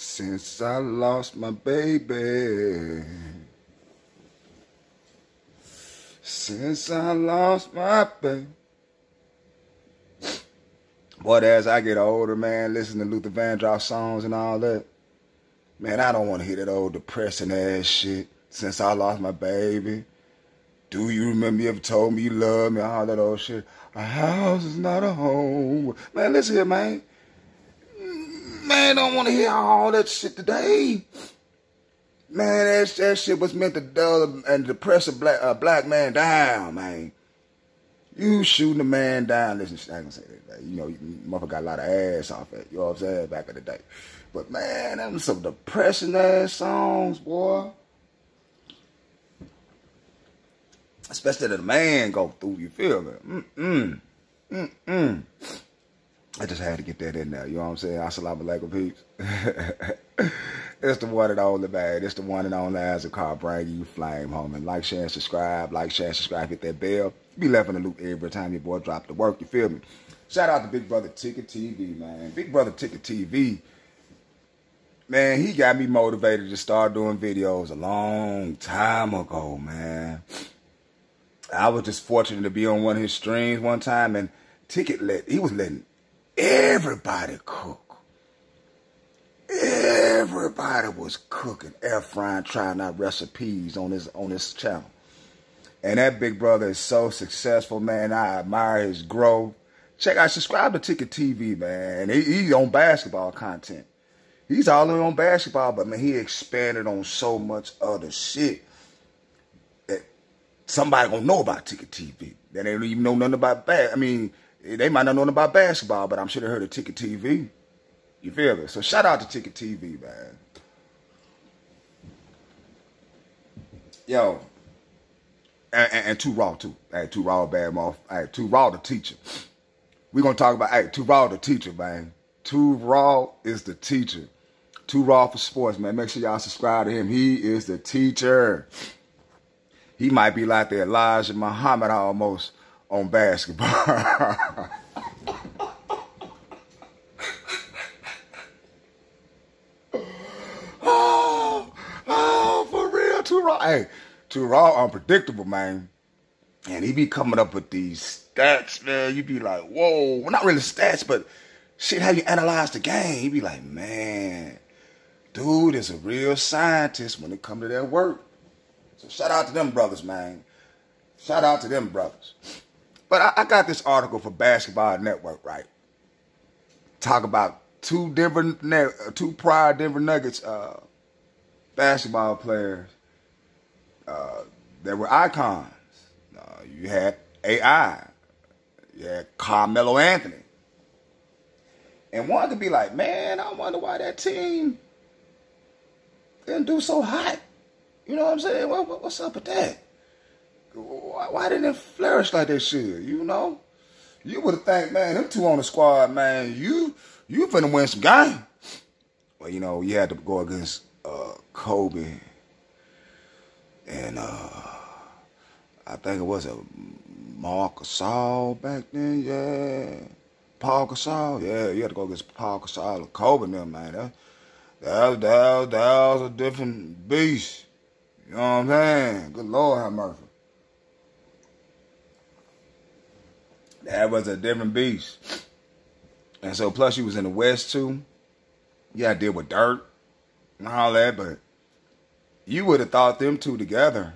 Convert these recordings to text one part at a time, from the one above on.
Since I lost my baby. Since I lost my baby. Boy, as I get older, man, listen to Luther Vandross songs and all that. Man, I don't want to hear that old depressing ass shit. Since I lost my baby. Do you remember you ever told me you love me? All that old shit. A house is not a home. Man, listen here, man. Man, don't want to hear all that shit today. Man, that shit was meant to dull and depress a black man down, man. You shooting a man down. Listen, I can say that. You know, motherfucker got a lot of ass off it. You know what I'm saying? Back in the day. But, man, them some depressing ass songs, boy. Especially that a man go through, you feel me? I just had to get that in there, you know what I'm saying? Assalamu alaikum, peeps. It's the one and only, man. It's the one and only as a Karl bringing you flame, homie. Like, share, and subscribe. Like, share, and subscribe. Hit that bell. Be left in the loop every time your boy drop the work, you feel me? Shout out to Big Brother Ticket TV, man. Big Brother Ticket TV, man, he got me motivated to start doing videos a long time ago, man. I was just fortunate to be on one of his streams one time, and he was letting everybody cook. Everybody was cooking, air frying, trying out recipes on his channel. And that big brother is so successful, man. I admire his growth. Subscribe to Ticket TV, man. He's on basketball content. He's all in on basketball, but man, he expanded on so much other shit. Somebody gonna know about Ticket TV. They don't even know nothing about I mean, they might not know nothing about basketball, but I'm sure they heard of Ticket TV. You feel me? So shout out to Ticket TV, man. Yo, and Too Raw too. Hey, Too Raw bad mouth. Hey, Too Raw the teacher. We're gonna talk about Too Raw the teacher, man. Too Raw is the teacher. Too Raw for sports, man. Make sure y'all subscribe to him. He is the teacher. He might be like the Elijah Muhammad almost on basketball. For real, Too Raw. Hey, Too Raw unpredictable, man. And he be coming up with these stats, man. You be like, whoa. Well, not really stats, but shit, how you analyze the game. He be like, man, dude is a real scientist when it come to that work. So shout out to them brothers, man. Shout out to them brothers. But I got this article for Basketball Network, right? Talk about two prior Denver Nuggets basketball players that were icons. You had AI. You had Carmelo Anthony. And one could be like, man, I wonder why that team didn't do so hot. You know what I'm saying? What's up with that? Why didn't it flourish like they should? You know? You would have think, man, them two on the squad, man, you finna win some game. Well, you know, you had to go against Kobe. And I think it was a Marc Gasol back then, yeah. Paul Gasol, yeah, you had to go against Paul Gasol or Kobe and them, man. That was a different beast. You know what I'm saying? Good Lord have mercy. That was a different beast. And so plus you was in the West too. You had to deal with Dirt and all that, but you would have thought them two together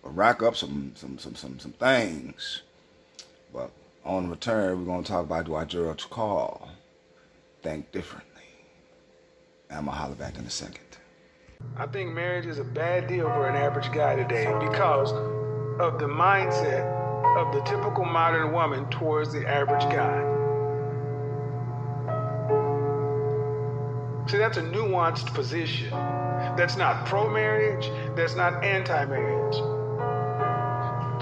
would rack up some things. But on the return, we're gonna talk about do I judge Karl think differently. And I'm gonna holler back in a second. I think marriage is a bad deal for an average guy today because of the mindset of the typical modern woman towards the average guy. See, that's a nuanced position. That's not pro-marriage, that's not anti-marriage.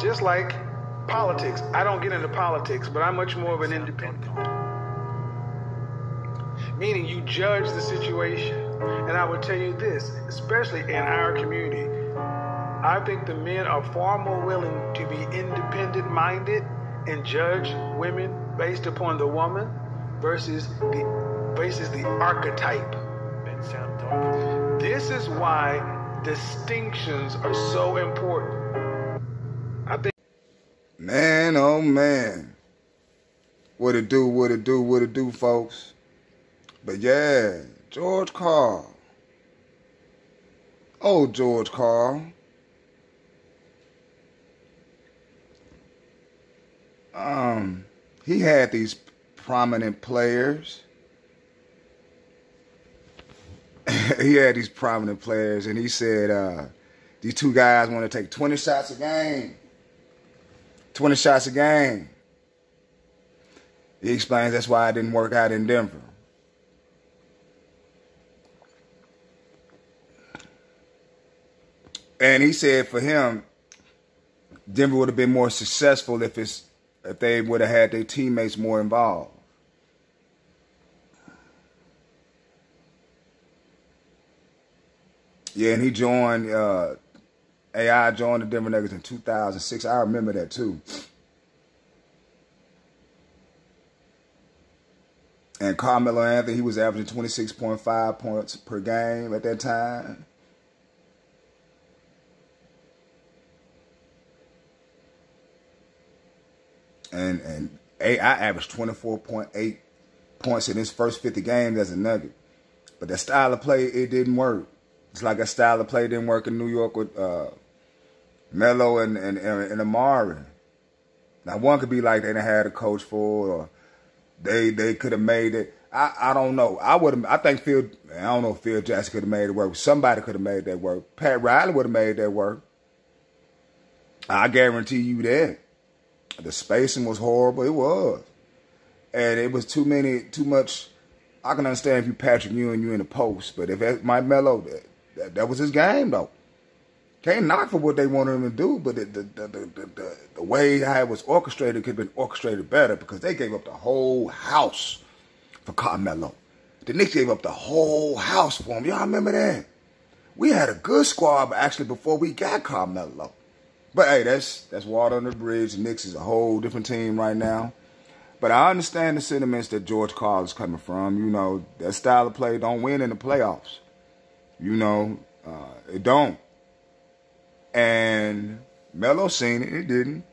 Just like politics. I don't get into politics, but I'm much more of an independent. Meaning you judge the situation. And I would tell you this, especially in our community, I think the men are far more willing to be independent-minded and judge women based upon the woman versus the versus the archetype. This is why distinctions are so important. I think. Man, oh man. What it do, folks. But yeah, George Karl. Oh, George Karl. He had these prominent players. He had these prominent players, and he said these two guys want to take 20 shots a game. 20 shots a game. He explains that's why it didn't work out in Denver. And he said for him, Denver would have been more successful if they would have had their teammates more involved. Yeah, and he joined, AI joined the Denver Nuggets in 2006. I remember that too. And Carmelo Anthony, he was averaging 26.5 points per game at that time. And AI averaged 24.8 points in his first 50 games as a Nugget. But that style of play, it didn't work. It's like that style of play didn't work in New York with Melo and Amari. Now, one could be like they didn't have a coach for, or they could have made it. I don't know. I think I don't know if Phil Jackson could have made it work. Somebody could have made that work. Pat Riley would have made that work. I guarantee you that. The spacing was horrible. It was. And it was too much. I can understand if you Patrick Ewing, you in the post. But if that's Mike Melo, that was his game, though. Can't knock for what they wanted him to do, but the way how it was orchestrated could have been orchestrated better because they gave up the whole house for Carmelo. The Knicks gave up the whole house for him. Y'all remember that? We had a good squad actually before we got Carmelo. But hey, that's water under the bridge. The Knicks is a whole different team right now. But I understand the sentiments that George Karl is coming from. You know, that style of play don't win in the playoffs. You know, it don't. And Melo seen it. It didn't.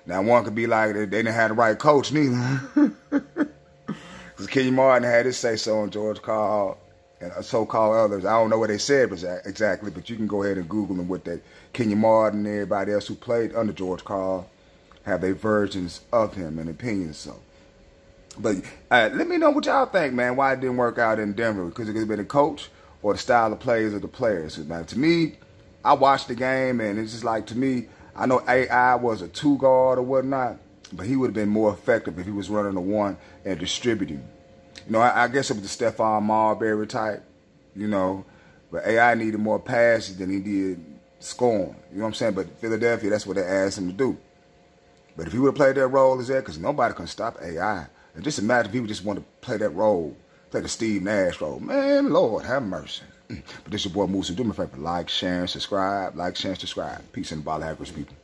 Now, one could be like, they didn't have the right coach neither. Because Kenny Martin had his say-so on George Karl and so-called others. I don't know what they said exactly, but you can go ahead and Google them with that. Kenny Martin and everybody else who played under George Karl have their versions of him and opinions. So, but let me know what y'all think, man. Why it didn't work out in Denver? Because it could have been the coach or the style of plays of the players. Now, to me, I watched the game, and it's just like, to me, I know AI was a two guard or whatnot, but he would have been more effective if he was running a one and distributing. You know, I guess it was the Stephon Marbury type, you know, but AI needed more passes than he did scoring. You know what I'm saying? But Philadelphia, that's what they asked him to do. But if he would have played that role as that, because nobody can stop AI. And just imagine if he would just want to play that role, play the Steve Nash role. Man, Lord, have mercy. But this your boy Moose. Do me a favor, like, share, and subscribe. Like, share, and subscribe. Peace and ball hackers, people.